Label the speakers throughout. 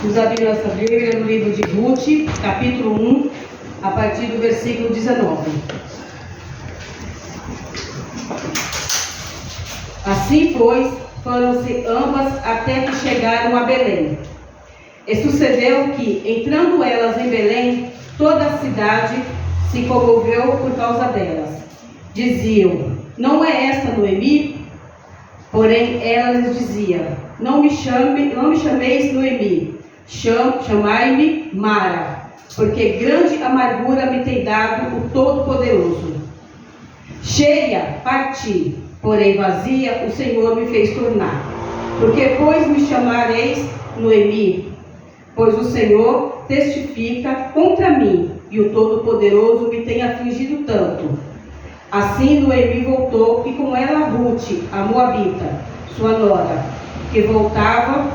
Speaker 1: Vamos abrir nossa Bíblia no livro de Ruth, capítulo 1, a partir do versículo 19. Assim, pois, foram-se ambas até que chegaram a Belém. E sucedeu que, entrando elas em Belém, toda a cidade se comoveu por causa delas. Diziam: não é esta Noemi? Porém, ela lhes dizia: não me chameis Noemi, chamai-me Mara, porque grande amargura me tem dado o Todo-Poderoso. Cheia, parti, porém vazia o Senhor me fez tornar. Porque, pois, me chamareis Noemi? Pois o Senhor testifica contra mim, e o Todo-Poderoso me tem afligido tanto. Assim Noemi voltou, e com ela Ruth, a Moabita, sua nora, que voltava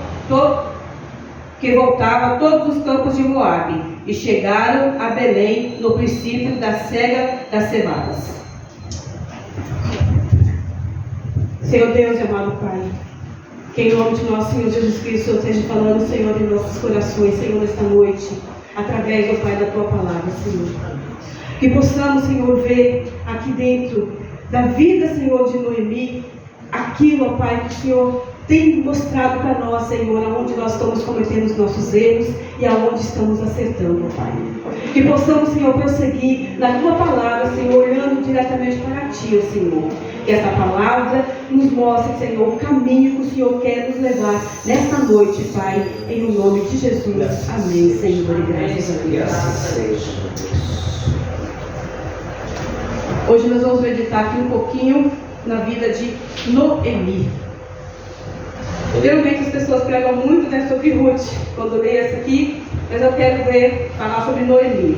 Speaker 1: a todos os campos de Moabe, e chegaram a Belém no princípio da cega das cevadas. Senhor Deus e amado Pai, que em nome de nosso Senhor Jesus Cristo esteja falando, Senhor, em nossos corações, Senhor, nesta noite, através, ó Pai, da Tua palavra, Senhor. Que possamos, Senhor, ver aqui dentro da vida, Senhor, de Noemi, aquilo, ó Pai, que o Senhor tem mostrado para nós, Senhor, aonde nós estamos cometendo os nossos erros e aonde estamos acertando, ó Pai. Que possamos, Senhor, prosseguir na Tua palavra, Senhor, olhando diretamente para Ti, ó Senhor. Que essa palavra nos mostre, Senhor, o caminho que o Senhor quer nos levar nesta noite, Pai, em o nome de Jesus. Amém, Senhor, e graças a Deus. Hoje nós vamos meditar aqui um pouquinho na vida de Noemi. Geralmente as pessoas pregam muito, né, sobre Ruth, quando leio essa aqui, mas eu quero falar sobre Noemi.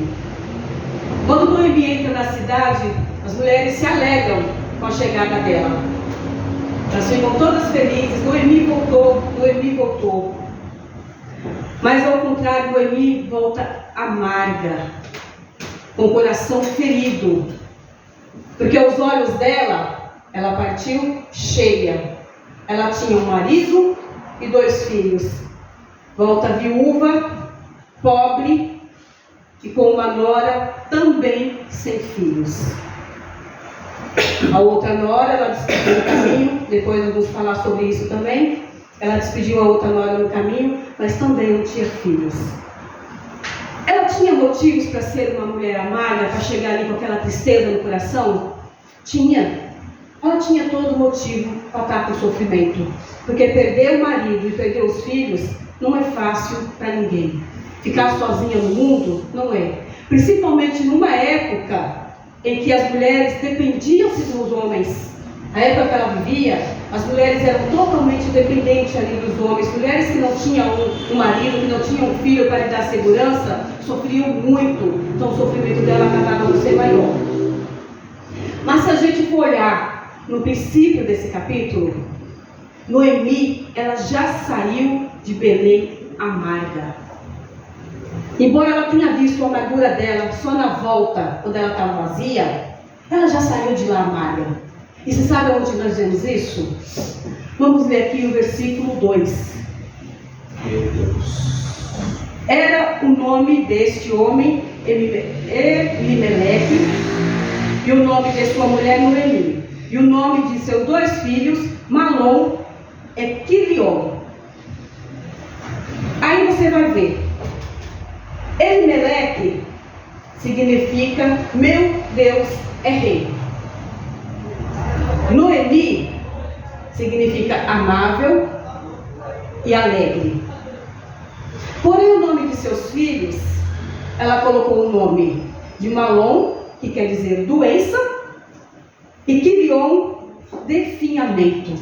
Speaker 1: Quando Noemi entra na cidade, as mulheres se alegram com a chegada dela. Elas ficam todas felizes: Noemi voltou, Noemi voltou. Mas ao contrário, Noemi volta amarga, com o coração ferido, porque aos olhos dela, ela partiu cheia. Ela tinha um marido e 2 filhos. Volta viúva, pobre e com uma nora também sem filhos. A outra nora, ela despediu no caminho, depois vamos falar sobre isso também. Ela despediu a outra nora no caminho, mas também não tinha filhos. Ela tinha motivos para ser uma mulher amarga, para chegar ali com aquela tristeza no coração? Tinha. Ela tinha todo motivo para estar com sofrimento, porque perder o marido e perder os filhos não é fácil para ninguém. Ficar sozinha no mundo não é. Principalmente numa época em que as mulheres dependiam-se dos homens. A época que ela vivia, as mulheres eram totalmente dependentes ali dos homens. Mulheres que não tinham um marido, que não tinham um filho para lhe dar segurança, sofriam muito. Então o sofrimento dela acabava por ser maior. Mas se a gente for olhar no princípio desse capítulo, Noemi, ela já saiu de Belém amarga. Embora ela tenha visto a amargura dela só na volta, quando ela estava vazia, ela já saiu de lá amarga. E você sabe onde nós vemos isso? Vamos ler aqui o versículo 2. Meu Deus. Era o nome deste homem Elimeleque, e o nome de sua mulher Noemi, e o nome de seus 2 filhos, Malom e Quilion. Aí você vai ver, Elimeleque significa meu Deus é rei. Noemi significa amável e alegre. Porém, o nome de seus filhos, ela colocou o nome de Malom, que quer dizer doença, e Quilion, definhamento.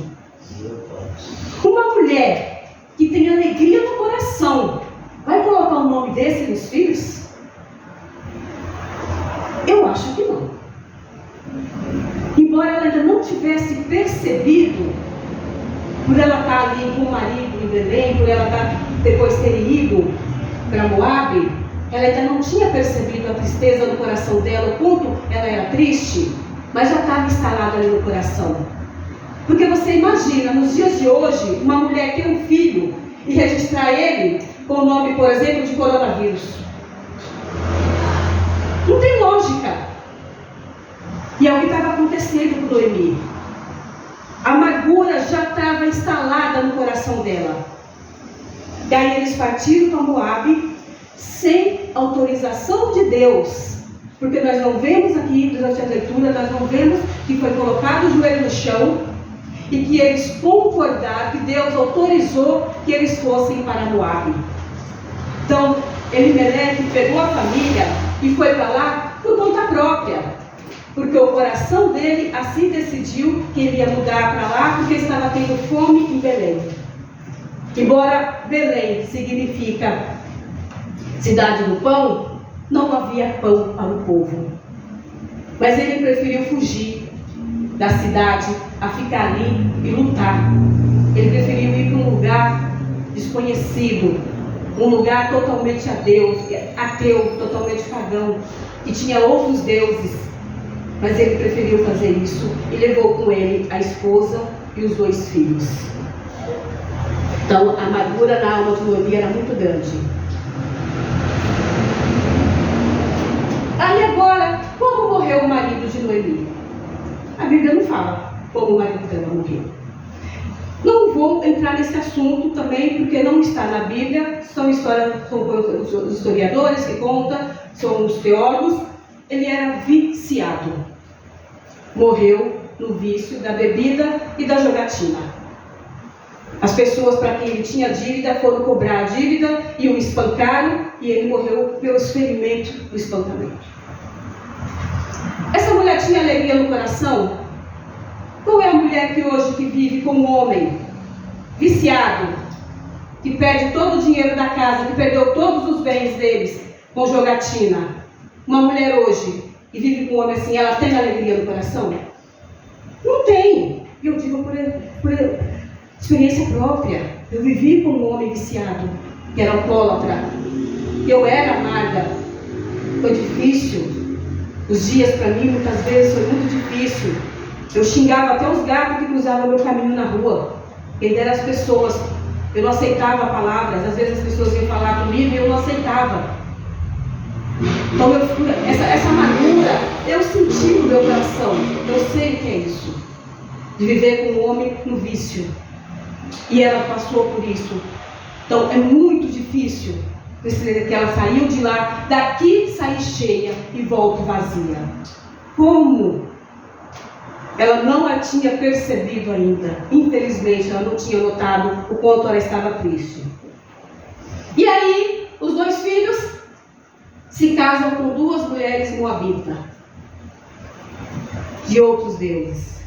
Speaker 1: Uma mulher que tem alegria no coração vai colocar o nome desse nos filhos? Eu acho que não. Embora ela ainda não tivesse percebido, por ela estar ali com o marido em Belém, por ela depois ter ido para Moabe, ela ainda não tinha percebido a tristeza no coração dela, o quanto ela era triste, mas já estava instalado ali no coração. Porque você imagina, nos dias de hoje, uma mulher ter um filho e registrar ele com o nome, por exemplo, de coronavírus. Não tem lógica. E é o que estava acontecendo com Noemi. A amargura já estava instalada no coração dela. E aí eles partiram para Moabe sem autorização de Deus. Porque nós não vemos aqui, durante a leitura, nós não vemos que foi colocado o joelho no chão e que eles concordaram, que Deus autorizou que eles fossem para Moabe. Então, Elimeleque pegou a família e foi para lá por conta própria. Porque o coração dele assim decidiu que ele ia mudar para lá porque estava tendo fome em Belém. Embora Belém significa cidade do pão, não havia pão para o povo. Mas ele preferiu fugir da cidade a ficar ali e lutar. Ele preferiu ir para um lugar desconhecido, um lugar totalmente ateu, totalmente pagão, que tinha outros deuses. Mas ele preferiu fazer isso e levou com ele a esposa e os 2 filhos. Então a amargura na alma de Noemi era muito grande. Aí agora, como morreu o marido de Noemi? A Bíblia não fala como o marido dela morreu. Não vou entrar nesse assunto também, porque não está na Bíblia. São histórias, são os historiadores que contam, são os teólogos. Ele era viciado. Morreu no vício da bebida e da jogatina. As pessoas para quem ele tinha dívida foram cobrar a dívida e o espancaram, e ele morreu pelos ferimentos do espancamento. Essa mulher tinha alegria no coração? Qual é a mulher que hoje que vive como homem, viciado, que perde todo o dinheiro da casa, que perdeu todos os bens deles com jogatina? Uma mulher hoje que vive com um homem assim, ela tem alegria no coração? Não tem. Eu digo por experiência própria. Eu vivi com um homem viciado, que era alcoólatra. Eu era amarga. Foi difícil. Os dias para mim, muitas vezes, foi muito difícil. Eu xingava até os gatos que cruzavam meu caminho na rua. Ele era as pessoas. Eu não aceitava palavras. Às vezes as pessoas vinham falar comigo e eu não aceitava. Então, essa amargura, eu senti no meu coração. Eu sei o que é isso. De viver com um homem no vício. E ela passou por isso. Então, é muito difícil. Que ela saiu de lá, daqui saí cheia e volto vazia. Como? Ela não a tinha percebido ainda. Infelizmente, ela não tinha notado o quanto ela estava triste. E aí, os 2 filhos se casam com 2 mulheres moabitas, de outros deuses.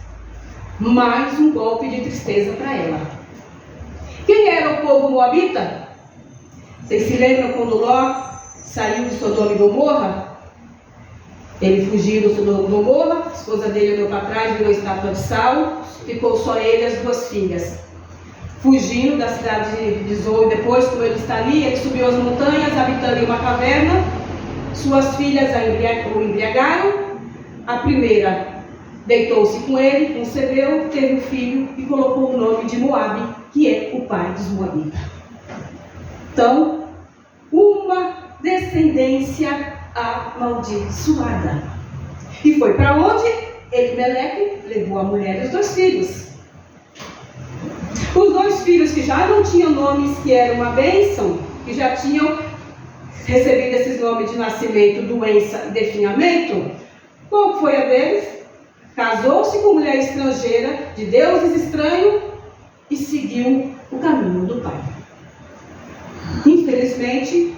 Speaker 1: Mais um golpe de tristeza para ela. Quem era o povo moabita? Vocês se lembram quando Ló saiu de Sodoma e Gomorra? Ele fugiu do Sodoma e Gomorra, a esposa dele olhou para trás, virou estátua de sal, ficou só ele e as 2 filhas. Fugindo da cidade de Zoe, depois, como ele está ali, ele subiu as montanhas, habitando em uma caverna. Suas filhas o embriagaram. A primeira deitou-se com ele, concebeu, teve um filho e colocou o nome de Moabe, que é o pai dos Moabitas. Então, uma descendência amaldiçoada. E foi para onde? Elimeleque levou a mulher e os 2 filhos. Os 2 filhos que já não tinham nomes, que era uma bênção, que já tinham recebido esses nomes de nascimento, doença e definhamento, qual foi a deles? Casou-se com mulher estrangeira, de deuses estranhos, e seguiu o caminho do pai. Infelizmente,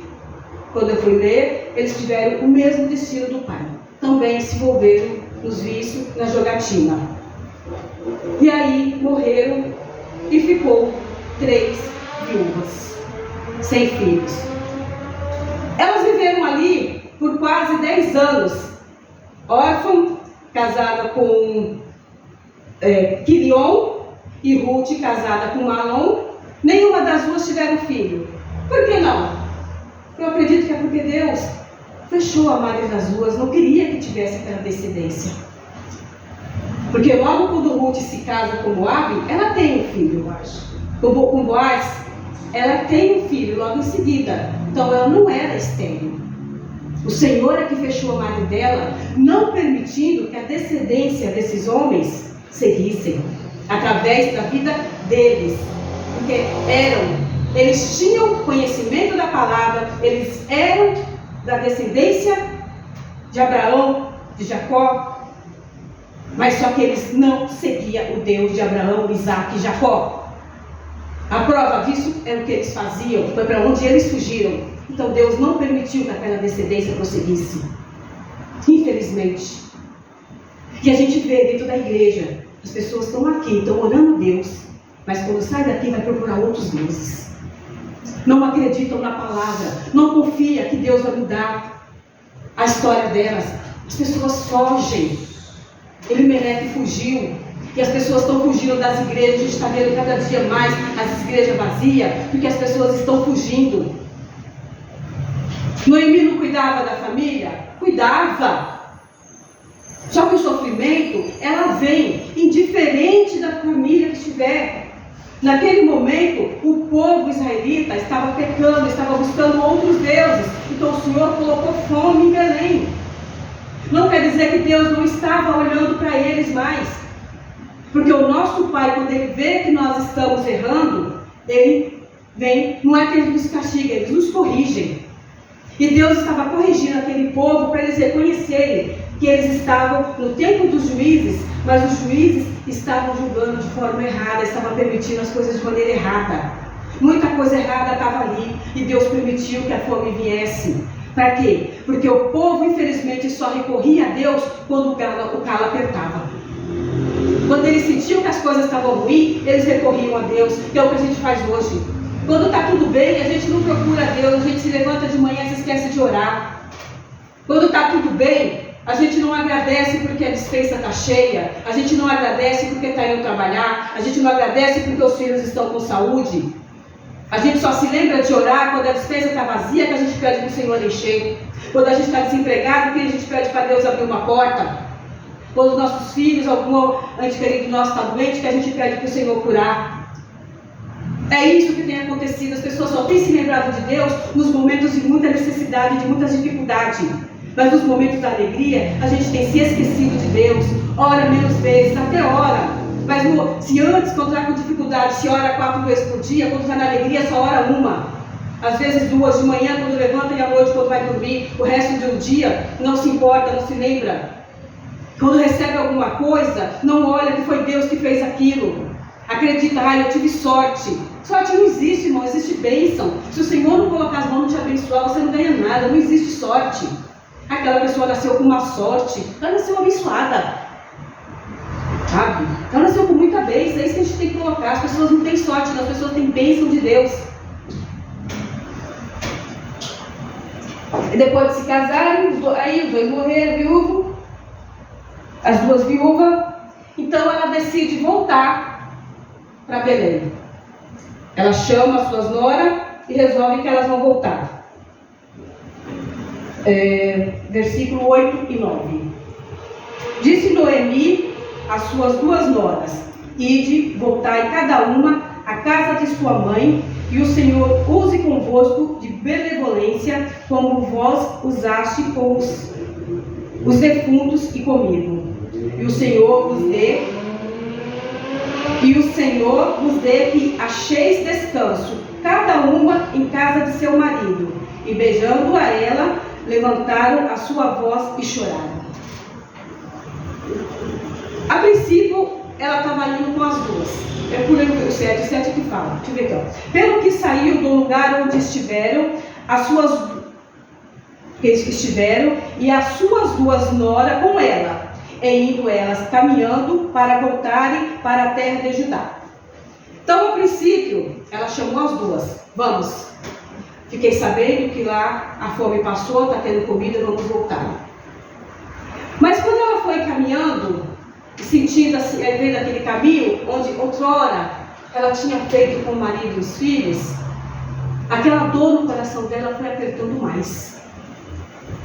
Speaker 1: quando eu fui ler, eles tiveram o mesmo destino do pai. Também se envolveram nos vícios, na jogatina. E aí morreram e ficou 3 viúvas, sem filhos. Elas viveram ali por quase 10 anos, órfã, casada com Quilion, e Ruth casada com Malom. Nenhuma das 2 tiveram filho. Por que não? Eu acredito que é porque Deus fechou a maioria das 2, não queria que tivesse aquela descendência. Porque logo quando Ruth se casa com Moabe, ela tem um filho, eu acho. Com Boaz, ela tem um filho logo em seguida. Então ela não era estéril. O Senhor é que fechou a madre dela, não permitindo que a descendência desses homens seguissem através da vida deles. Porque eles tinham conhecimento da palavra, eles eram da descendência de Abraão, de Jacó, mas só que eles não seguiam o Deus de Abraão, Isaac e Jacó. A prova disso é o que eles faziam, foi para onde eles fugiram. Então Deus não permitiu que aquela descendência prosseguisse, infelizmente. E a gente vê dentro da igreja, as pessoas estão aqui, estão orando a Deus, mas quando sai daqui vai procurar outros deuses. Não acreditam na palavra, não confia que Deus vai mudar a história delas. As pessoas fogem. Elimelec fugiu. E as pessoas estão fugindo das igrejas. A gente está vendo cada dia mais as igrejas vazias, porque as pessoas estão fugindo. Noemi não cuidava da família? Cuidava. Só que o sofrimento, ela vem indiferente da família que estiver. Naquele momento, o povo israelita estava pecando, estava buscando outros deuses. Então o Senhor colocou fome em Belém. Não quer dizer que Deus não estava olhando para eles mais. Porque o nosso Pai, quando Ele vê que nós estamos errando, Ele vem, não é que Ele nos castiga, Ele nos corrige. E Deus estava corrigindo aquele povo para eles reconhecerem que eles estavam no tempo dos juízes, mas os juízes estavam julgando de forma errada, estavam permitindo as coisas de maneira errada. Muita coisa errada estava ali e Deus permitiu que a fome viesse. Para quê? Porque o povo, infelizmente, só recorria a Deus quando o calo apertava. Quando eles sentiam que as coisas estavam ruins, eles recorriam a Deus, que é o que a gente faz hoje. Quando está tudo bem, a gente não procura a Deus, a gente se levanta de manhã e se esquece de orar. Quando está tudo bem, a gente não agradece porque a despensa está cheia, a gente não agradece porque está indo trabalhar, a gente não agradece porque os filhos estão com saúde. A gente só se lembra de orar quando a despensa está vazia, que a gente pede para o Senhor encher. Quando a gente está desempregado, que a gente pede para Deus abrir uma porta. Quando os nossos filhos, algum ente querido nosso está doente, que a gente pede para o Senhor curar. É isso que tem acontecido. As pessoas só têm se lembrado de Deus nos momentos de muita necessidade, de muitas dificuldades. Mas nos momentos da alegria, a gente tem se esquecido de Deus. Ora menos vezes, até ora. Mas se antes, quando está com dificuldade, se ora 4 vezes por dia, quando está na alegria, só ora uma. Às vezes 2 de manhã, quando levanta, e à noite, quando vai dormir. O resto do dia não se importa, não se lembra. Quando recebe alguma coisa, não olha que foi Deus que fez aquilo. Acredita, eu tive sorte. Sorte não existe, irmão, existe bênção. Se o Senhor não colocar as mãos e te abençoar, você não ganha nada, não existe sorte. Aquela pessoa nasceu com uma sorte, ela nasceu abençoada. Sabe? Ela nasceu com muita bênção, é isso que a gente tem que colocar. As pessoas não têm sorte, as pessoas têm bênção de Deus. E depois de se casarem, aí os dois morreram, viúvo, as 2 viúvas. Então ela decide voltar para Belém. Ela chama as suas noras e resolve que elas vão voltar. Versículo 8 e 9. Disse Noemi às suas 2 noras: ide, voltai cada uma à casa de sua mãe, e o Senhor use convosco de benevolência, como vós usaste com os defuntos e comigo. E o Senhor vos dê que acheis descanso, cada uma em casa de seu marido. E beijando a ela, levantaram a sua voz e choraram. A princípio, ela estava indo com as 2. Eu pulei o 7 que fala. Deixa eu ver aqui, ó. Pelo que saiu do lugar onde estiveram, e as suas 2 noras com ela, e indo elas caminhando para voltarem para a terra de Judá. Então, a princípio, ela chamou as 2. Vamos. Fiquei sabendo que lá a fome passou, está tendo comida, vamos voltar. Mas quando ela foi caminhando, sentindo assim, vendo aquele caminho, onde outrora ela tinha feito com o marido e os filhos, aquela dor no coração dela foi apertando mais.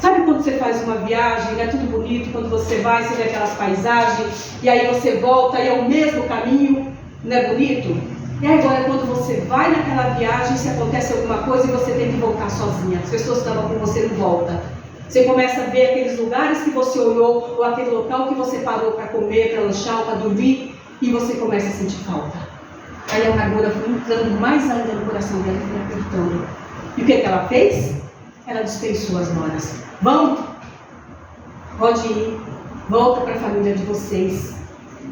Speaker 1: Sabe quando você faz uma viagem, é tudo bonito, quando você vai, você vê aquelas paisagens, e aí você volta e é o mesmo caminho, não é bonito? E agora, quando você vai naquela viagem, se acontece alguma coisa e você tem que voltar sozinha, as pessoas que estavam com você não voltam. Você começa a ver aqueles lugares que você olhou, ou aquele local que você parou para comer, para lanchar, para dormir, e você começa a sentir falta. Aí a amargura foi entrando mais ainda no coração dela e foi apertando. E o que ela fez? Ela dispensou as noras. Vão, pode ir, volta para a família de vocês.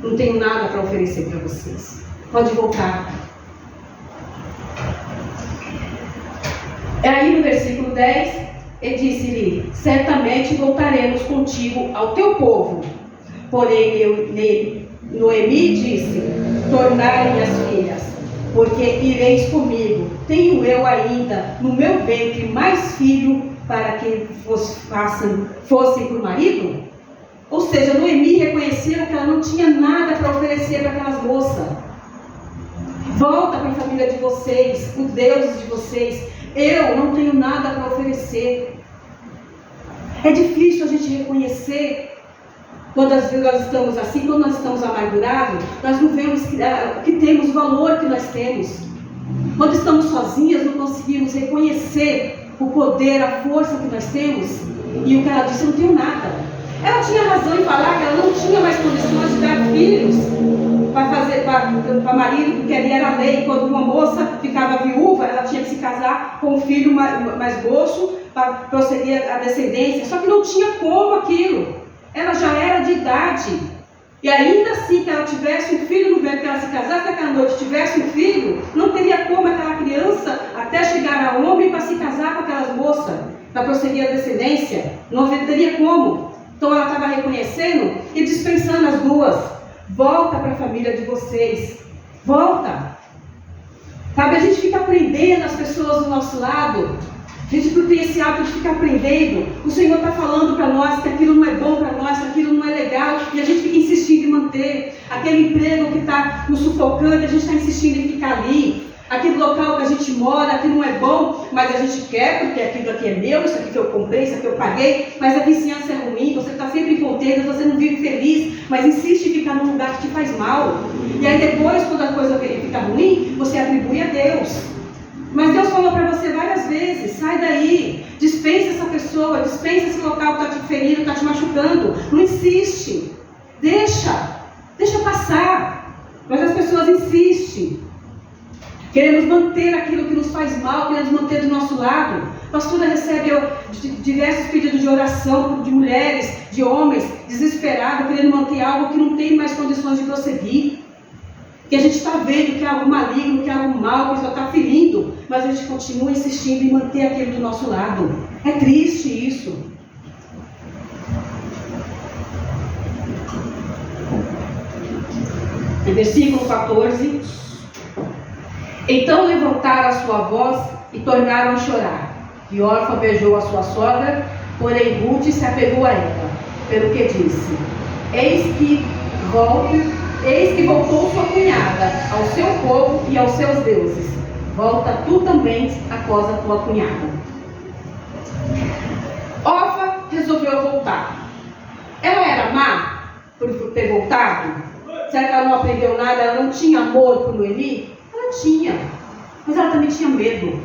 Speaker 1: Não tenho nada para oferecer para vocês. Pode voltar. Aí no versículo 10, ele disse-lhe: certamente voltaremos contigo ao teu povo. Porém, Noemi disse: tornai minhas filhas, porque ireis comigo. Tenho eu ainda no meu ventre mais filho para que fossem por marido? Ou seja, Noemi reconheceu que ela não tinha nada para oferecer para aquelas moças. Volta para a família de vocês, os deuses de vocês. Eu não tenho nada para oferecer. É difícil a gente reconhecer quando às vezes nós estamos assim, quando nós estamos amargurados, nós não vemos que temos o valor que nós temos. Quando estamos sozinhas, não conseguimos reconhecer o poder, a força que nós temos. E o que ela disse: eu não tenho nada. Ela tinha razão em falar que ela não tinha mais condições de dar filhos para marido, porque ali era lei. Quando uma moça ficava viúva, ela tinha que se casar com um filho mais moço para prosseguir a descendência. Só que não tinha como aquilo. Ela já era de idade. E ainda assim que ela tivesse um filho no ventre, que ela se casasse naquela noite, tivesse um filho, não teria como aquela criança até chegar a homem para se casar com aquelas moças, para prosseguir a descendência. Não teria como. Então ela estava reconhecendo e dispensando as duas. Volta para a família de vocês. Volta. Sabe, a gente fica aprendendo as pessoas do nosso lado. A gente tem esse hábito de ficar aprendendo. O Senhor está falando para nós que aquilo não é bom para nós, que aquilo não é legal. E a gente fica insistindo em manter. Aquele emprego que está nos sufocando, a gente está insistindo em ficar ali. Aquele local que a gente mora, que não é bom, mas a gente quer, porque aquilo aqui é meu, isso aqui que eu comprei, isso aqui eu paguei, mas a vizinhança é ruim, você está sempre em contenda, você não vive feliz, mas insiste em ficar num lugar que te faz mal. E aí depois, quando a coisa fica ruim, você atribui a Deus. Mas Deus falou para você várias vezes: sai daí, dispensa essa pessoa, dispensa esse local que está te ferindo, está te machucando. Não insiste, deixa passar. Mas as pessoas insistem. Queremos manter aquilo que nos faz mal, queremos manter do nosso lado. A pastora recebe diversos pedidos de oração de mulheres, de homens, desesperados, querendo manter algo que não tem mais condições de prosseguir. Que a gente está vendo que é algo maligno, que é algo mal, que só está ferindo, mas a gente continua insistindo em manter aquilo do nosso lado. É triste isso. Em versículo 14: então levantaram a sua voz e tornaram a chorar. E Orfa beijou a sua sogra, porém Ruth se apegou a ela, pelo que disse: eis que voltou sua cunhada ao seu povo e aos seus deuses. Volta tu também após a tua cunhada. Orfa resolveu voltar. Ela era má por ter voltado? Será que ela não aprendeu nada? Ela não tinha amor por Noemi? Ela tinha, mas ela também tinha medo.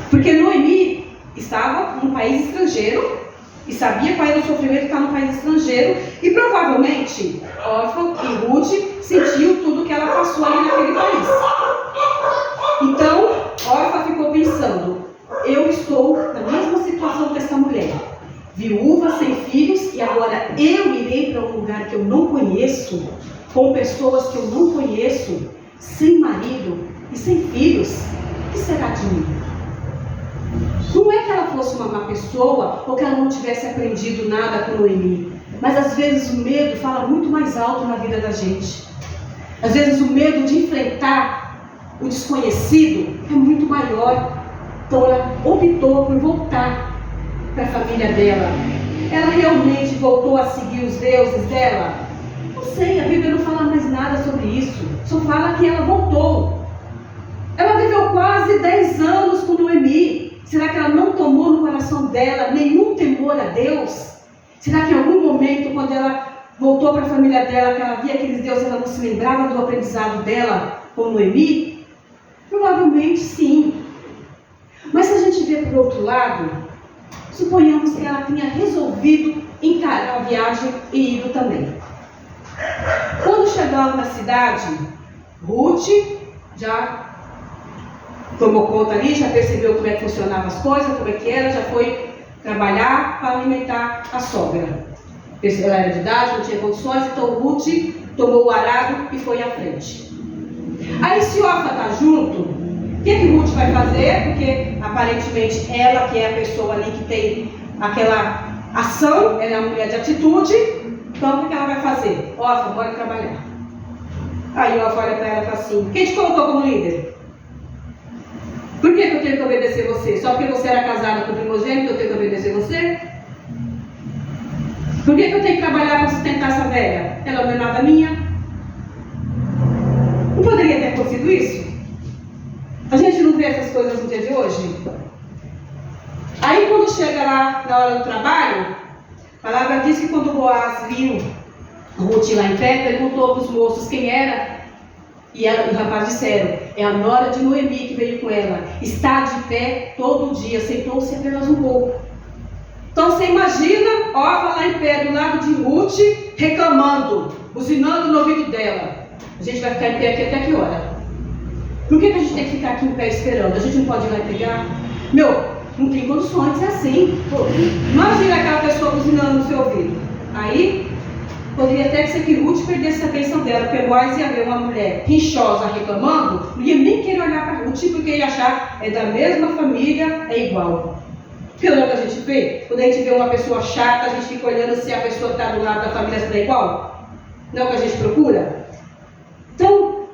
Speaker 1: Porque Noemi estava num país estrangeiro e sabia qual era o sofrimento de estar num país estrangeiro, e provavelmente Orfa e Ruth sentiu tudo que ela passou ali naquele país. Então Orfa ficou pensando: eu estou na mesma situação que essa mulher, viúva, sem filhos, e agora eu irei para um lugar que eu não conheço, com pessoas que eu não conheço, sem marido e sem filhos. O que será de mim? Não é que ela fosse uma má pessoa ou que ela não tivesse aprendido nada com Noemi, mas às vezes o medo fala muito mais alto na vida da gente. Às vezes o medo de enfrentar o desconhecido é muito maior. Então ela optou por voltar para a família dela. Ela realmente voltou a seguir os deuses dela? Não sei, a Bíblia não fala mais nada sobre isso. Só fala que ela voltou. Ela viveu quase 10 anos com Noemi. Será que ela não tomou no coração dela nenhum temor a Deus? Será que em algum momento, quando ela voltou para a família dela, que ela via aqueles deuses, ela não se lembrava do aprendizado dela com Noemi? Provavelmente sim. Mas se a gente vê por outro lado, suponhamos que ela tenha resolvido encarar a viagem e ido também. Quando chegaram na cidade, Ruth já tomou conta ali, já percebeu como é que funcionavam as coisas, como é que era, já foi trabalhar para alimentar a sogra. Ela era de idade, não tinha condições, então Ruth tomou o arado e foi à frente. Aí se Orfa está junto, o que Ruth vai fazer? Porque aparentemente ela, que é a pessoa ali que tem aquela ação, ela é uma mulher de atitude, então o que ela vai fazer? Orfa, bora trabalhar. Aí Orfa olha para ela e fala assim: quem te colocou como líder? Por que eu tenho que obedecer você? Só porque você era casada com o primogênito eu tenho que obedecer você? Por que eu tenho que trabalhar para sustentar essa velha? Ela não é nada minha. Não poderia ter acontecido isso? A gente não vê essas coisas no dia de hoje? Aí quando chega lá na hora do trabalho, a palavra diz que quando Boaz viu Ruth lá em pé, perguntou para os moços quem era. E o rapaz disseram: é a nora de Noemi que veio com ela. Está de pé todo dia, sentou-se apenas um pouco. Então você imagina Orfa lá em pé, do lado de Ruth, reclamando, buzinando no ouvido dela. A gente vai ficar em pé aqui até que hora? Por que a gente tem que ficar aqui em pé esperando? A gente não pode ir lá e pegar? Não tem condições de ser assim. Pô, imagina aquela pessoa buzinando no seu ouvido. Aí poderia até ser que Ruth perdesse a atenção dela, porque Boaz ia ver uma mulher rinchosa reclamando, não ia nem querer olhar para Ruth, porque ia achar é da mesma família, é igual. Porque não é o que a gente vê? Quando a gente vê uma pessoa chata, a gente fica olhando se a pessoa que está do lado da família se dá igual. Não é o que a gente procura? Então,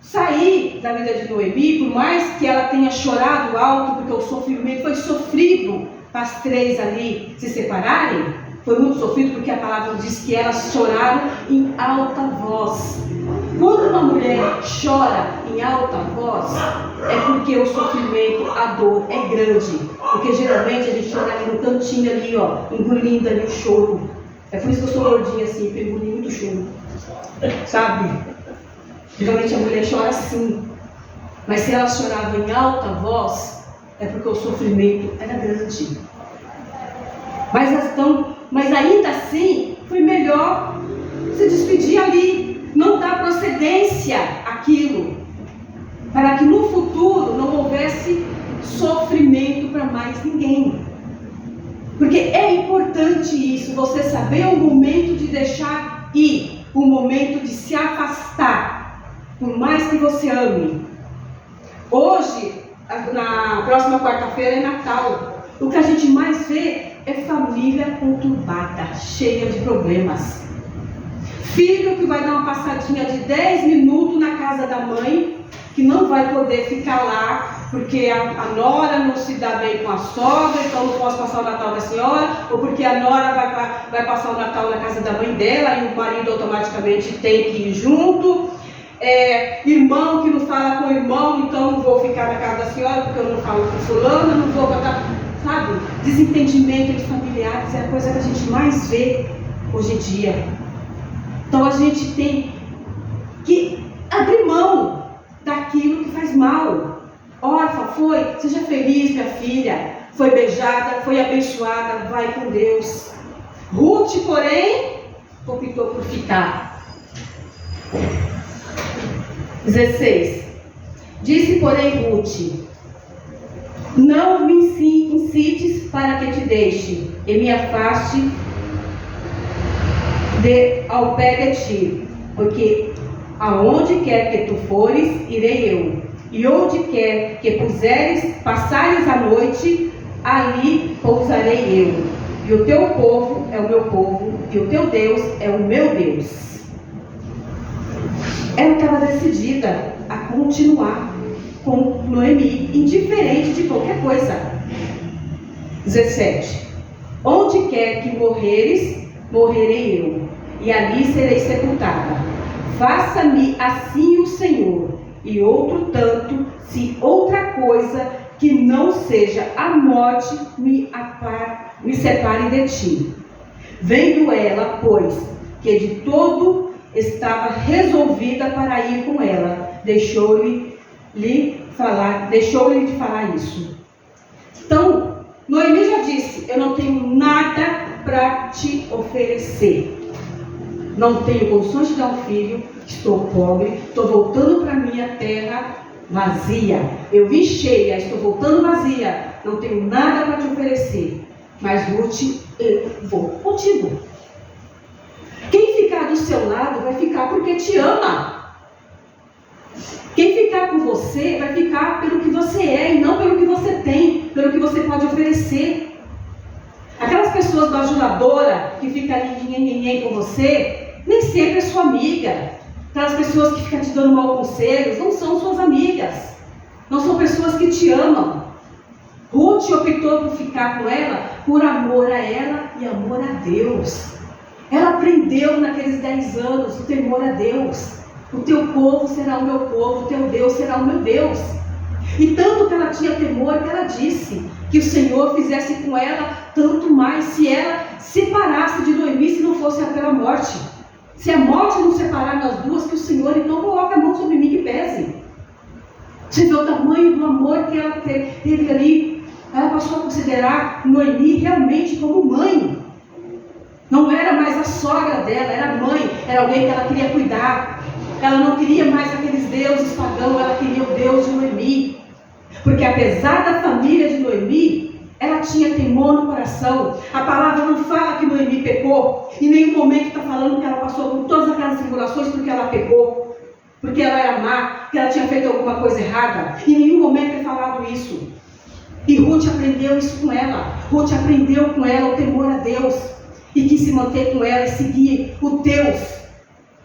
Speaker 1: sair da vida de Noemi, por mais que ela tenha chorado alto, porque o sofrimento foi sofrido para as três ali se separarem, foi muito sofrido, porque a palavra diz que elas choraram em alta voz. Quando uma mulher chora em alta voz, é porque o sofrimento, a dor é grande. Porque geralmente a gente chora ali no cantinho ali, ó, engolindo ali o choro. É por isso que eu sou gordinha assim, porque eu engoli muito choro. Sabe? Geralmente a mulher chora assim. Mas se ela chorava em alta voz, é porque o sofrimento era grande. Mas ainda assim, foi melhor se despedir ali, não dar procedência àquilo, para que no futuro não houvesse sofrimento para mais ninguém. Porque é importante isso, você saber o momento de deixar ir, o momento de se afastar, por mais que você ame. Hoje, na próxima quarta-feira é Natal. O que a gente mais vê é família conturbada, cheia de problemas. Filho que vai dar uma passadinha de 10 minutos na casa da mãe, que não vai poder ficar lá, porque a nora não se dá bem com a sogra, então não posso passar o Natal da senhora, ou porque a nora vai passar o Natal na casa da mãe dela, e o marido automaticamente tem que ir junto. Irmão que não fala com o irmão, então não vou ficar na casa da senhora, porque eu não falo com fulano, não vou botar... Sabe? Desentendimento entre familiares é a coisa que a gente mais vê hoje em dia. Então a gente tem que abrir mão daquilo que faz mal. Orfa, seja feliz, minha filha, foi beijada, foi abençoada, vai com Deus. Ruth, porém, optou por ficar. 16. Disse, porém, Ruth: não me incites para que te deixe e me afaste ao pé de ti, porque aonde quer que tu fores, irei eu, e onde quer que passares a noite, ali pousarei eu, e o teu povo é o meu povo, e o teu Deus é o meu Deus. Ela estava decidida a continuar com Noemi, indiferente de qualquer coisa. 17. Onde quer que morreres, morrerei eu, e ali serei sepultada. Faça-me assim o Senhor, e outro tanto, se outra coisa que não seja a morte me separe de ti. Vendo ela, pois, que de todo estava resolvida para ir com ela. Deixou-lhe de falar isso. Então, Noemi já disse: eu não tenho nada para te oferecer. Não tenho condições de dar um filho, estou pobre, estou voltando para minha terra vazia. Eu vim cheia, estou voltando vazia, não tenho nada para te oferecer. Mas Ruth, eu vou contigo. Quem ficar do seu lado vai ficar porque te ama. Quem ficar com você vai ficar pelo que você é e não pelo que você tem, pelo que você pode oferecer. Aquelas pessoas bajuladoras que ficam ali com você, nem sempre é sua amiga. Aquelas pessoas que ficam te dando mau conselhos, não são suas amigas. Não são pessoas que te amam. Ruth optou por ficar com ela por amor a ela e amor a Deus. Ela aprendeu naqueles 10 anos o temor a Deus. O teu povo será o meu povo, o teu Deus será o meu Deus. E tanto que ela tinha temor que ela disse que o Senhor fizesse com ela tanto mais se ela separasse de Noemi, se não fosse pela morte. Se a morte não separar nós duas, que o Senhor então coloque a mão sobre mim que pese. Você vê o tamanho do amor que ela teve ali. Ela passou a considerar Noemi realmente como mãe. Não era mais a sogra dela, era a mãe, era alguém que ela queria cuidar. Ela não queria mais aqueles deuses pagãos, ela queria o Deus de Noemi. Porque apesar da família de Noemi, ela tinha temor no coração. A palavra não fala que Noemi pecou. Em nenhum momento está falando que ela passou por todas aquelas tribulações porque ela pecou. Porque ela era má, que ela tinha feito alguma coisa errada. Em nenhum momento é falado isso. E Ruth aprendeu isso com ela. Ruth aprendeu com ela o temor a Deus. E quis se manter com ela e seguir o Deus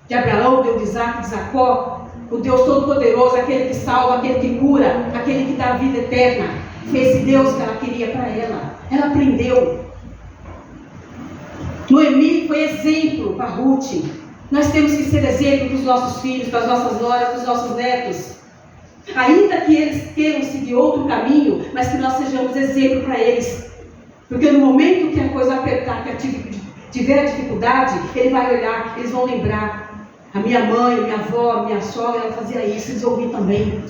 Speaker 1: de Abraão, o Deus de Isaac, de Jacó, o Deus Todo-Poderoso, aquele que salva, aquele que cura, aquele que dá a vida eterna. Foi esse Deus que ela queria para ela. Ela aprendeu. Noemi foi exemplo para Ruth. Nós temos que ser exemplo para os nossos filhos, para as nossas noras, para os nossos netos. Ainda que eles queiram seguir outro caminho, mas que nós sejamos exemplo para eles. Porque no momento que a coisa apertar, que tiver dificuldade, ele vai olhar, eles vão lembrar. A minha mãe, a minha avó, a minha sogra, ela fazia isso, eles ouviram também.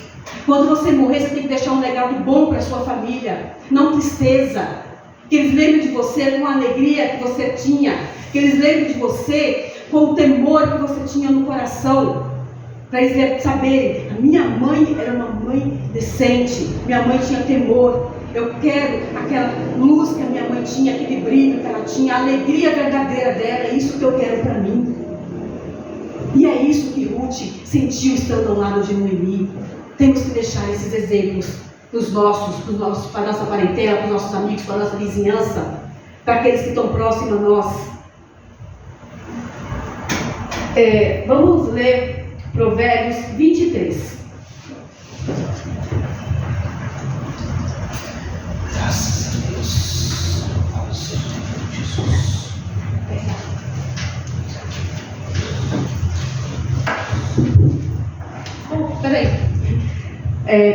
Speaker 1: Quando você morrer, você tem que deixar um legado bom para a sua família, não tristeza. Que eles lembrem de você com a alegria que você tinha, que eles lembrem de você com o temor que você tinha no coração. Para eles saberem, a minha mãe era uma mãe decente, minha mãe tinha temor. Eu quero aquela luz que a minha mãe tinha, aquele brilho que ela tinha, a alegria verdadeira dela, é isso que eu quero para mim. E é isso que Ruth sentiu estando ao lado de Noemi. Temos que deixar esses exemplos para a nossa parentela, para os nossos amigos, para a nossa vizinhança, para aqueles que estão próximos a nós. Vamos ler Provérbios 23.
Speaker 2: Graças a Deus. Ao Senhor Jesus.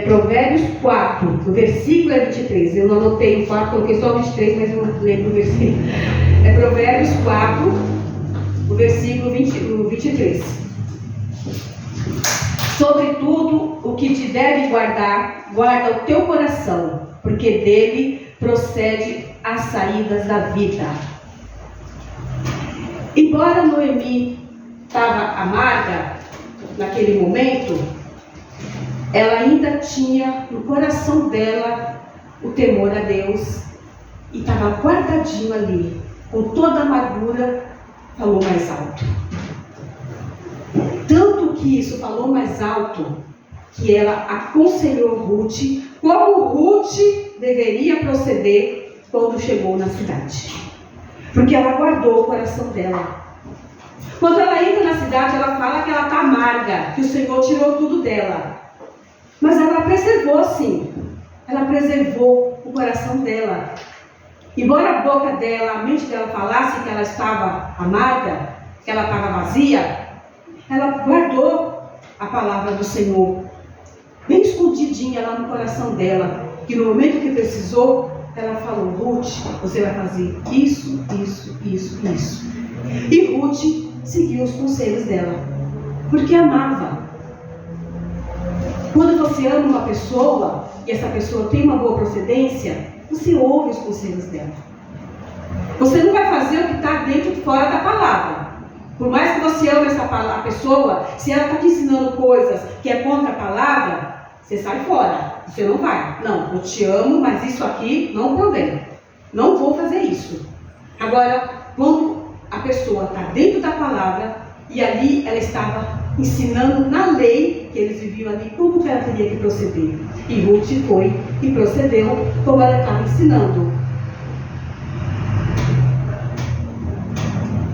Speaker 1: Provérbios 4, o versículo é 23. Eu não anotei o 4, coloquei só o 23, mas eu lembro o versículo. Provérbios 4, o versículo 23. Sobretudo o que te deve guardar, guarda o teu coração, porque dele procede as saídas da vida. Embora Noemi estava amarga naquele momento, ela ainda tinha no coração dela o temor a Deus e estava guardadinho ali, com toda a amargura, falou mais alto. Tanto que isso falou mais alto, que ela aconselhou Ruth como Ruth deveria proceder quando chegou na cidade. Porque ela guardou o coração dela. Quando ela entra na cidade, ela fala que ela está amarga, que o Senhor tirou tudo dela. Mas ela preservou sim, ela preservou o coração dela. Embora a boca dela, a mente dela falasse que ela estava amarga, que ela estava vazia, ela guardou a palavra do Senhor, bem escondidinha lá no coração dela, que no momento que precisou, ela falou: Ruth, você vai fazer isso, isso, isso, isso. E Ruth seguiu os conselhos dela, porque amava. Quando você ama uma pessoa, e essa pessoa tem uma boa procedência, você ouve os conselhos dela. Você não vai fazer o que está dentro e fora da palavra. Por mais que você ame a pessoa, se ela está te ensinando coisas que é contra a palavra, você sai fora. Você não vai. Não, eu te amo, mas isso aqui não convém. Não vou fazer isso. Agora, quando a pessoa está dentro da palavra, e ali ela estava ensinando na lei, que eles viviam ali, como que ela teria que proceder. E Ruth foi e procedeu como ela estava ensinando.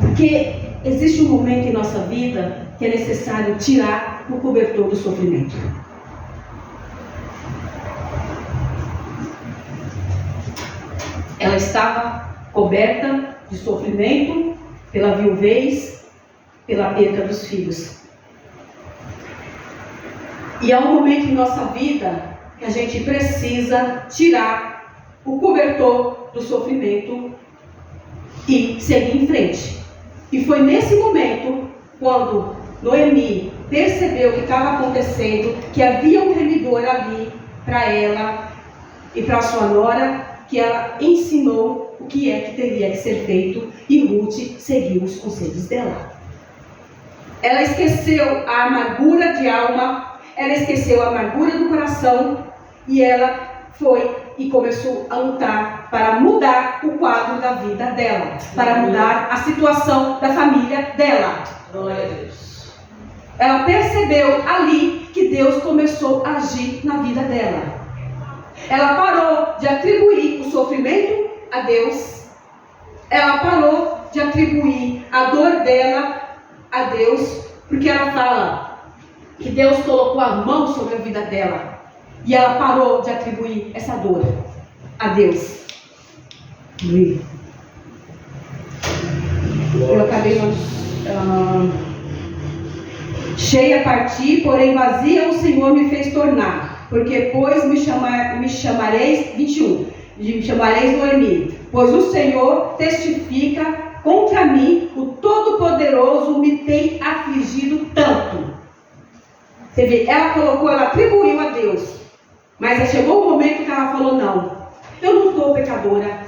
Speaker 1: Porque existe um momento em nossa vida que é necessário tirar o cobertor do sofrimento. Ela estava coberta de sofrimento pela viuvez, pela perda dos filhos. E há um momento em nossa vida que a gente precisa tirar o cobertor do sofrimento e seguir em frente. E foi nesse momento, quando Noemi percebeu o que estava acontecendo, que havia um remidor ali para ela e para sua nora, que ela ensinou o que é que teria que ser feito, e Ruth seguiu os conselhos dela. Ela esqueceu a amargura de alma, ela esqueceu a amargura do coração, e ela foi e começou a lutar para mudar o quadro da vida dela, para mudar a situação da família dela.
Speaker 2: Glória a Deus.
Speaker 1: Ela percebeu ali que Deus começou a agir na vida dela. Ela parou de atribuir o sofrimento a Deus. Ela parou de atribuir a dor dela a Deus, porque ela fala que Deus colocou a mão sobre a vida dela. E ela parou de atribuir essa dor a Deus. Eu acabei cheia parti, porém vazia o Senhor me fez tornar. Porque pois me chamareis, 21, me chamareis Noemi. Pois o Senhor testifica contra mim, o Todo-Poderoso me tem afligido tanto. Você vê, ela atribuiu a Deus. Mas chegou o momento que ela falou, não, eu não sou pecadora.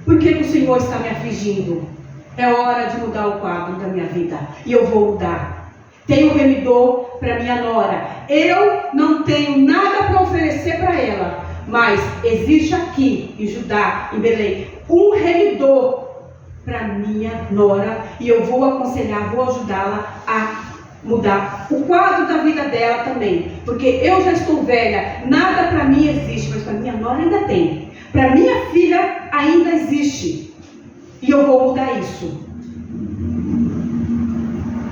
Speaker 1: Por que o Senhor está me afligindo? É hora de mudar o quadro da minha vida. E eu vou mudar. Tenho remidor para minha nora. Eu não tenho nada para oferecer para ela. Mas existe aqui, em Judá, em Belém, um remidor para minha nora. E eu vou aconselhar, vou ajudá-la a mudar o quadro da vida dela também, porque eu já estou velha, nada para mim existe, mas para minha nora ainda tem, para minha filha ainda existe, e eu vou mudar isso.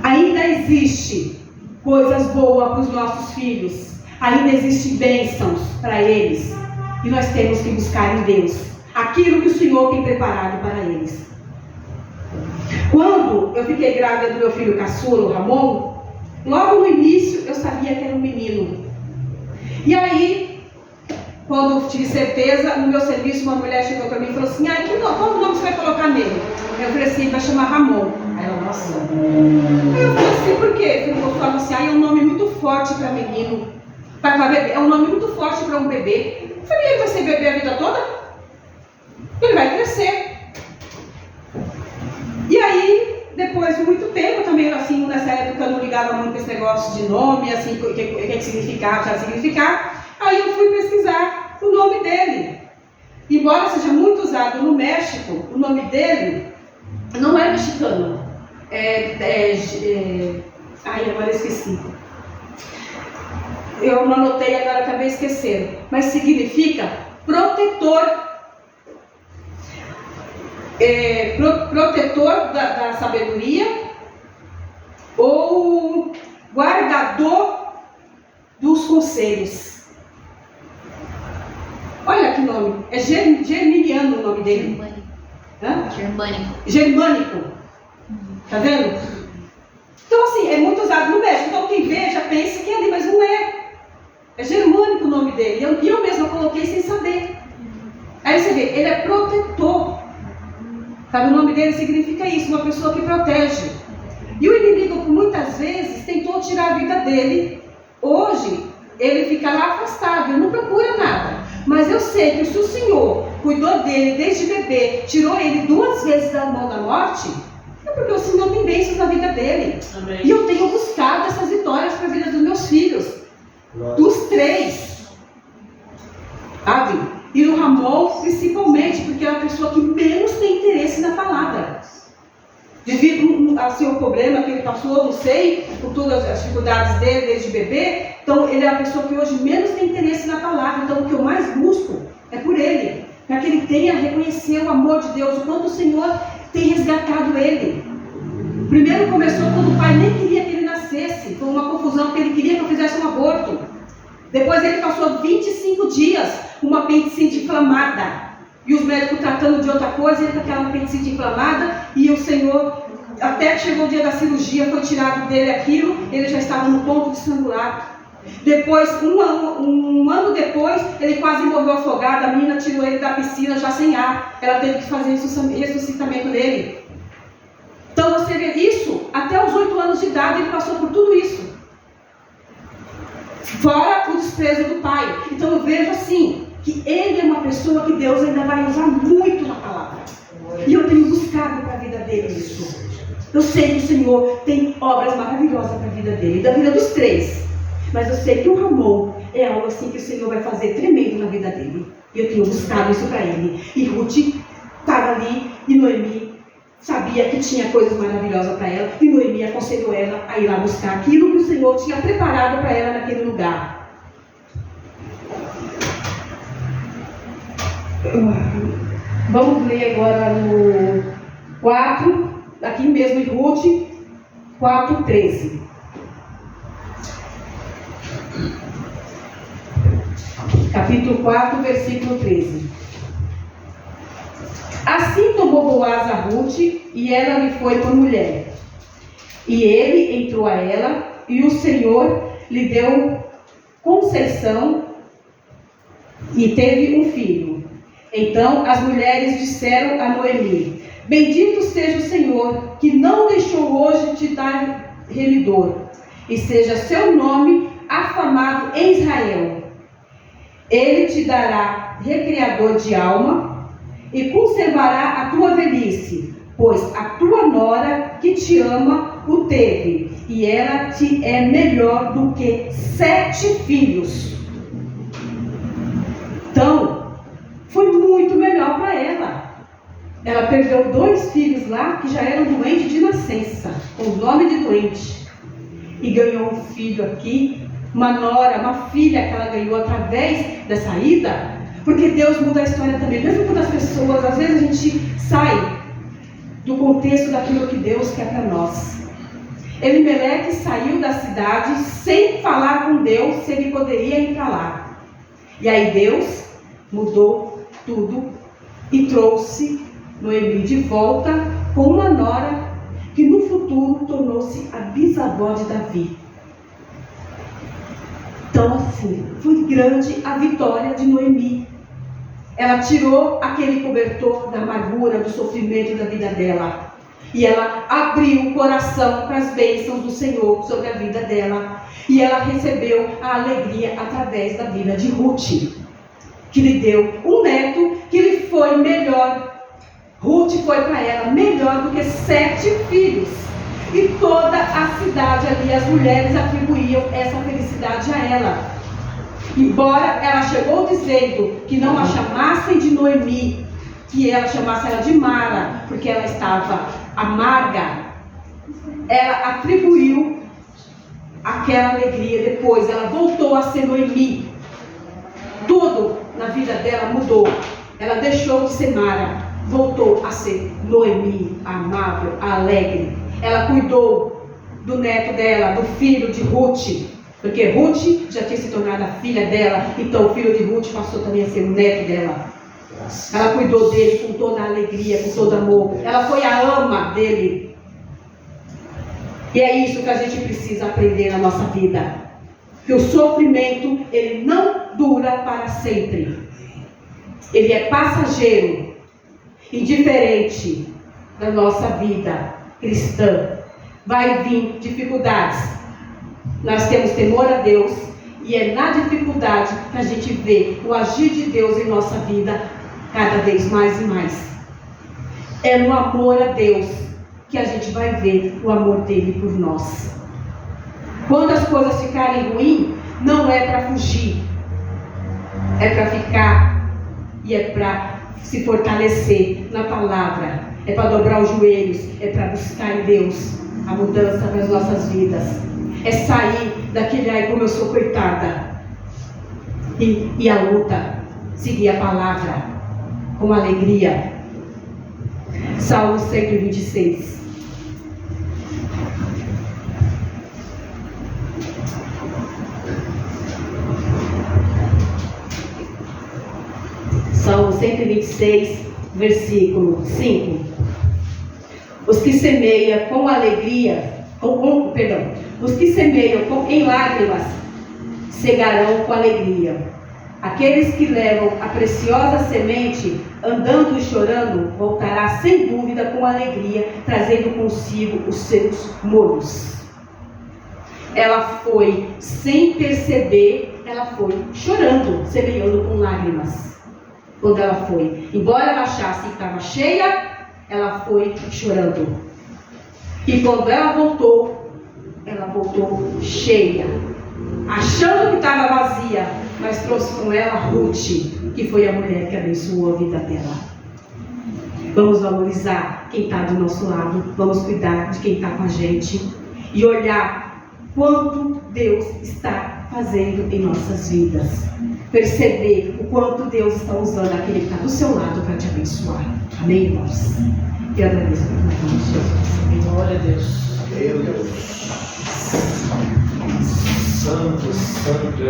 Speaker 1: Ainda existe coisas boas para os nossos filhos, ainda existe bênçãos para eles, e nós temos que buscar em Deus aquilo que o Senhor tem preparado para eles. Quando eu fiquei grávida do meu filho caçula, o Ramon, logo no início eu sabia que era um menino. E aí, quando eu tive certeza, no meu serviço uma mulher chegou para mim e falou assim, qual nome você vai colocar nele? Eu falei assim, vai chamar Ramon. Aí ela, nossa. Aí eu falei assim, por quê? Eu falei assim, é um nome muito forte para menino, para bebê, é um nome muito forte para um bebê. Eu falei, ele vai ser bebê a vida toda? Ele vai crescer. E aí, depois de muito tempo, também assim, nessa época eu não ligava muito com esse negócio de nome, assim, o que significava, já significar. Aí eu fui pesquisar o nome dele. Embora seja muito usado no México, o nome dele não é mexicano. Agora eu esqueci. Eu não anotei, agora acabei esquecendo. Mas significa protetor. Protetor da sabedoria, ou guardador dos conselhos. Olha que nome, é germiniano o nome dele. Germânico. Tá vendo? Então assim, é muito usado no México. Então quem vê já pensa que é ali, mas não é. É germânico o nome dele. E eu mesma coloquei sem saber. Aí você vê, ele é protetor. Sabe, o nome dele significa isso, uma pessoa que protege. E o inimigo, muitas vezes, tentou tirar a vida dele. Hoje, ele fica lá afastado, ele não procura nada. Mas eu sei que se o Senhor cuidou dele desde bebê, tirou ele 2 vezes da mão da morte, é porque o Senhor tem bênçãos na vida dele.
Speaker 3: Amém.
Speaker 1: E eu tenho buscado essas vitórias para a vida dos meus filhos. Dos 3. Sabe? E do Ramon, principalmente, porque é a pessoa que menos tem interesse na palavra. Devido ao problema que ele passou, não sei, por todas as dificuldades dele desde bebê, então ele é a pessoa que hoje menos tem interesse na palavra. Então o que eu mais busco é por ele, para que ele tenha reconhecer o amor de Deus, o quanto o Senhor tem resgatado ele. Primeiro começou quando o pai nem queria que ele nascesse, foi uma confusão, porque ele queria que eu fizesse um aborto. Depois ele passou 25 dias com uma apendicite inflamada. E os médicos tratando de outra coisa, ele com aquela apendicite inflamada, e o Senhor, até que chegou o dia da cirurgia, foi tirado dele aquilo, ele já estava no ponto de estrangular. Depois, um ano depois, ele quase morreu afogado, a menina tirou ele da piscina já sem ar, ela teve que fazer ressuscitamento dele. Então você vê isso, até os 8 anos de idade ele passou por tudo isso. Fora o desprezo do pai. Então eu vejo assim, que ele é uma pessoa que Deus ainda vai usar muito na palavra. E eu tenho buscado para a vida dele isso. Eu sei que o Senhor tem obras maravilhosas para a vida dele, da vida dos 3. Mas eu sei que o Ramon é algo assim que o Senhor vai fazer tremendo na vida dele. E eu tenho buscado isso para ele. E Ruth estava ali, e Noemi sabia que tinha coisas maravilhosas para ela. E Noemi aconselhou ela a ir lá buscar aquilo que o Senhor tinha preparado para ela naquele lugar. Vamos ler agora no 4, aqui mesmo em Ruth 4:13. Capítulo 4, versículo 13. Assim tomou Boaz a Ruth, e ela lhe foi por mulher. E ele entrou a ela, e o Senhor lhe deu concessão, e teve um filho. Então as mulheres disseram a Noemi: Bendito seja o Senhor, que não deixou hoje te dar remidor, e seja seu nome afamado em Israel. Ele te dará recriador de alma, e conservará a tua velhice, pois a tua nora que te ama o teve, e ela te é melhor do que 7 filhos. Então, foi muito melhor para ela. Ela perdeu 2 filhos lá que já eram doentes de nascença, com o nome de doente, e ganhou um filho aqui, uma nora, uma filha que ela ganhou através dessa ida. Porque Deus muda a história também, mesmo quando as pessoas, às vezes a gente sai do contexto daquilo que Deus quer para nós. Elimeleque saiu da cidade sem falar com Deus se ele poderia ir para lá. E aí Deus mudou tudo e trouxe Noemi de volta com uma nora que no futuro tornou-se a bisavó de Davi. Então assim, foi grande a vitória de Noemi. Ela tirou aquele cobertor da amargura, do sofrimento da vida dela. E ela abriu o coração para as bênçãos do Senhor sobre a vida dela. E ela recebeu a alegria através da vida de Ruth, que lhe deu um neto que lhe foi melhor. Ruth foi para ela melhor do que 7 filhos. E toda a cidade ali, as mulheres atribuíam essa felicidade a ela. Embora ela chegou dizendo que não a chamassem de Noemi, que ela chamasse ela de Mara, porque ela estava amarga, ela atribuiu aquela alegria depois. Ela voltou a ser Noemi. Tudo na vida dela mudou. Ela deixou de ser Mara, voltou a ser Noemi, amável, alegre. Ela cuidou do neto dela, do filho de Ruth, porque Ruth já tinha se tornado a filha dela, então o filho de Ruth passou também a ser o neto dela. Ela cuidou dele com toda a alegria, com todo amor. Ela foi a ama dele. E é isso que a gente precisa aprender na nossa vida. Que o sofrimento, ele não dura para sempre. Ele é passageiro, indiferente da nossa vida cristã. vai vir dificuldades. Nós temos temor a Deus e é na dificuldade que a gente vê o agir de Deus em nossa vida cada vez mais e mais. É no amor a Deus que a gente vai ver o amor dele por nós. Quando as coisas ficarem ruins, não é para fugir, é para ficar e é para se fortalecer na palavra, é para dobrar os joelhos, é para buscar em Deus a mudança nas nossas vidas, é sair daquele ai como eu sou coitada e a luta, seguir a palavra com alegria. Salmo 126. Salmo 126, versículo 5. Os que semeiam com alegria, os que semeiam em lágrimas, cegarão com alegria. Aqueles que levam a preciosa semente, andando e chorando, voltará sem dúvida com alegria, trazendo consigo os seus molhos. Ela foi, sem perceber, ela foi chorando, semeando com lágrimas. Quando ela foi, embora ela achasse que estava cheia, ela foi chorando. E quando ela voltou cheia, achando que estava vazia, mas trouxe com ela Ruth, que foi a mulher que abençoou a vida dela. Vamos valorizar quem está do nosso lado, vamos cuidar de quem está com a gente e olhar quanto Deus está fazendo em nossas vidas. Perceber o quanto Deus está usando aquele que está do seu lado para te abençoar. Amém, irmãos? Eu agradeço pelo nome de Jesus.
Speaker 2: Glória a Deus. Meu Deus. Santo, santo.